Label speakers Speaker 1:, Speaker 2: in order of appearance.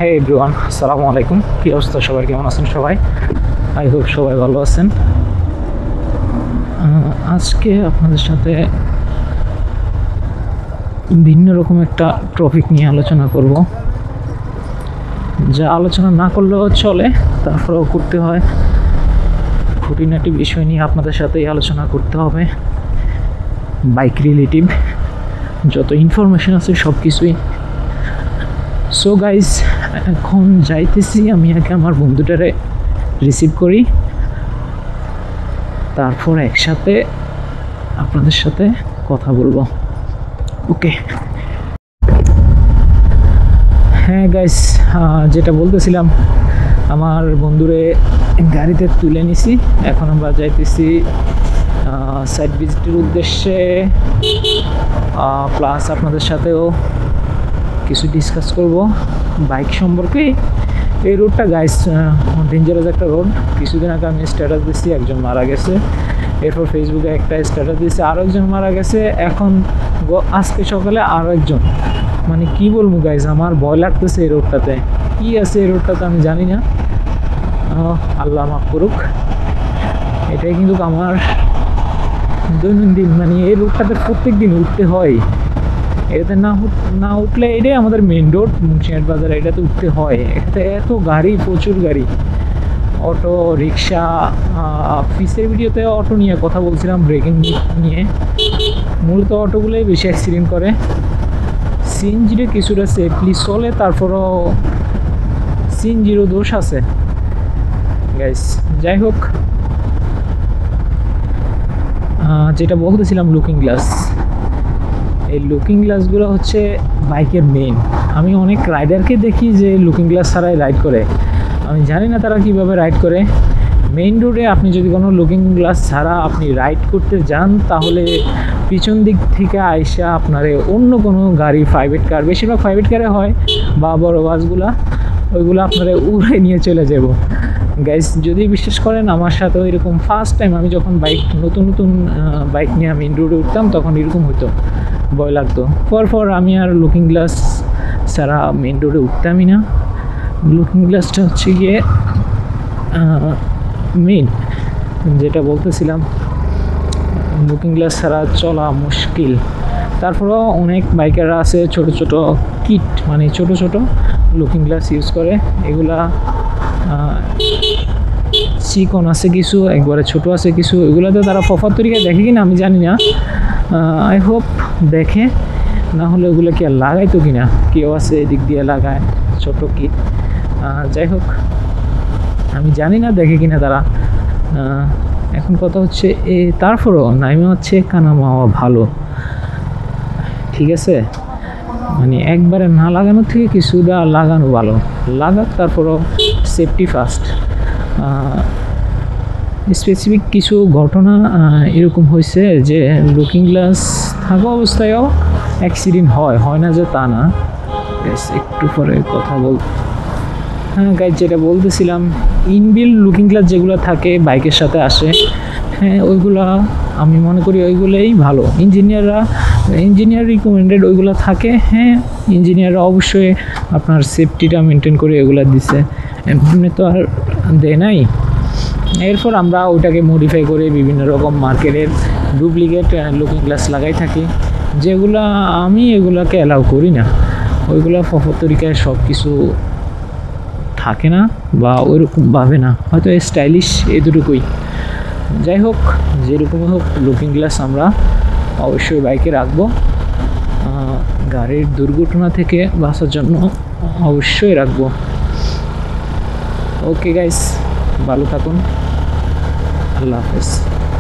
Speaker 1: হে everyone, আসসালামু আলাইকুম। কী অবস্থা সবাই, কেমন আছেন সবাই? আই হোপ সবাই ভালো আছেন। আজকে আপনাদের সাথে ভিন্ন রকম একটা টপিক নিয়ে আলোচনা করব, যা আলোচনা না করলেও চলে, তারপরেও করতে হয়। খুঁটিনাটি বিষয় নিয়ে আপনাদের সাথেই আলোচনা করতে হবে। বাইক রিলেটিভ যত ইনফরমেশন আছে সব কিছুই। সো গাইজ, এখন যাইতেছি আমি আগে আমার বন্ধুটারে রিসিভ করি, তারপর একসাথে আপনাদের সাথে কথা বলবো। ওকে। হ্যাঁ গাইজ, যেটা বলতেছিলাম, আমার বন্ধুরে গাড়িতে তুলে নিছি। এখন আমরা যাইতেছি সাইট ভিজিটের উদ্দেশ্যে, প্লাস আপনাদের সাথেও কিছু ডিসকাস করব বাইক সম্পর্কে। এই রোডটা গাইস ডেঞ্জারাস একটা রোড। কিছুদিন আগে আমি স্ট্যাটাস দিচ্ছি একজন মারা গেছে, এরপর ফেসবুকে একটা স্ট্যাটাস দিচ্ছি আরও একজন মারা গেছে, এখন আজকে সকালে আরও একজন। মানে কি বলবো গাইস, আমার ভয় লাগতেছে এই রোডটাতে। কি আছে এই রোডটাতে আমি জানি না, আল্লাহ মাফ করুক। এটাই কিন্তু আমার দৈনন্দিন, মানে এই রোডটাতে প্রত্যেক দিন উঠতে হয়। এটাতে না উঠলে, এটাই আমাদের মেন রোড মুন্সিয়াট বাজার, এটাতে উঠতে হয়। এটাতে এত গাড়ি, প্রচুর গাড়ি, অটো, রিক্সা। পিসের ভিডিওতে অটো নিয়ে কথা বলছিলাম, ব্রেকিং নিয়ে। মূলত অটোগুলোই বেশি অ্যাক্সিডেন্ট করে। সিএনজিরে কিছুটা সেফলি চলে, তারপরও সিএনজিরও দোষ আছে গাইস। যাই হোক, যেটা বলতেছিলাম, লুকিং গ্লাস। এই লুকিং গ্লাসগুলো হচ্ছে বাইকের মেইন। আমি অনেক রাইডারকে দেখি যে লুকিং গ্লাস ছাড়াই রাইড করে। আমি জানি না তারা কীভাবে রাইড করে। মেইন রোডে আপনি যদি কোনো লুকিং গ্লাস ছাড়া আপনি রাইড করতে যান, তাহলে পিছন দিক থেকে আইসা আপনারে অন্য কোনো গাড়ি, প্রাইভেট কার, বেশিরভাগ প্রাইভেট কারে হয়, বা বড় বাসগুলা, ওইগুলো আপনারা উড়ে নিয়ে চলে যাব গাইস। যদি বিশ্বাস করেন, আমার সাথেও এরকম ফার্স্ট টাইম আমি যখন নতুন বাইক নিয়ে মেইন রোডে উঠতাম, তখন এরকম হতো, ভয় লাগতো। পর আমি আর লুকিং গ্লাস ছাড়া মেইন রোডে উঠতামই না। লুকিং গ্লাসটা হচ্ছে গিয়ে মেইন, যেটা বলতেছিলাম, লুকিং গ্লাস ছাড়া চলা মুশকিল। তারপরেও অনেক বাইকাররা আছে ছোট কিট, মানে ছোট লুকিং গ্লাস ইউজ করে। এগুলা চিকন আছে কিছু, একবারে ছোট আছে কিছু। এগুলাতে তারা প্রপার তরিকায় দেখে কিনা আমি জানি না, আই হোপ দেখে, না হলে ওগুলো কি আর লাগাইতো কিনা। কেউ আছে এদিক দিয়ে লাগায় ছোট কিট। যাই হোক, আমি জানি না দেখে কিনা তারা। এখন কথা হচ্ছে, তারপরও নাইমা হচ্ছে কানামাওয়া ভালো, ঠিক আছে। মানে একবারে না লাগানোর থেকে কিছুটা লাগানো ভালো। লাগাক, তারপরও সেফটি ফার্স্ট। স্পেসিফিক কিছু ঘটনা এরকম হয়েছে যে লুকিং গ্লাস থাকা অবস্থায়ও অ্যাক্সিডেন্ট হয় না যে তা না। একটু পরে কথা হ্যাঁ গাইজ, যেটা বলতেছিলাম, ইনবিল্ড লুকিং গ্লাস যেগুলো থাকে বাইকের সাথে আসে, হ্যাঁ ওইগুলা আমি মনে করি ওইগুলোই ভালো। ইঞ্জিনিয়ার রিকমেন্ডেড ওইগুলো থাকে। হ্যাঁ, ইঞ্জিনিয়াররা অবশ্যই আপনার সেফটিটা মেনটেন করে এগুলো দিছে, এমনি তো আর দেয় নাই। এরপর আমরা ওইটাকে মডিফাই করে বিভিন্ন রকম মার্কেটের ডুপ্লিকেট লুকিং গ্লাস লাগাই থাকি, যেগুলো আমি এগুলোকে অ্যালাউ করি না। ওইগুলো প্রপার তরিকায় সব কিছু থাকে না, বা ওইরকমভাবে না, হয়তো স্টাইলিশ এতটুকুই। যাই হোক, যেরকমই হোক, লুকিং গ্লাস আমরা অবশ্যই বাইকে রাখবো। গাড়ির দুর্ঘটনা থেকে বাঁচার জন্য অবশ্যই রাখবো। ওকে গাইস, ভালো থাকুন, আল্লাহ হাফেজ।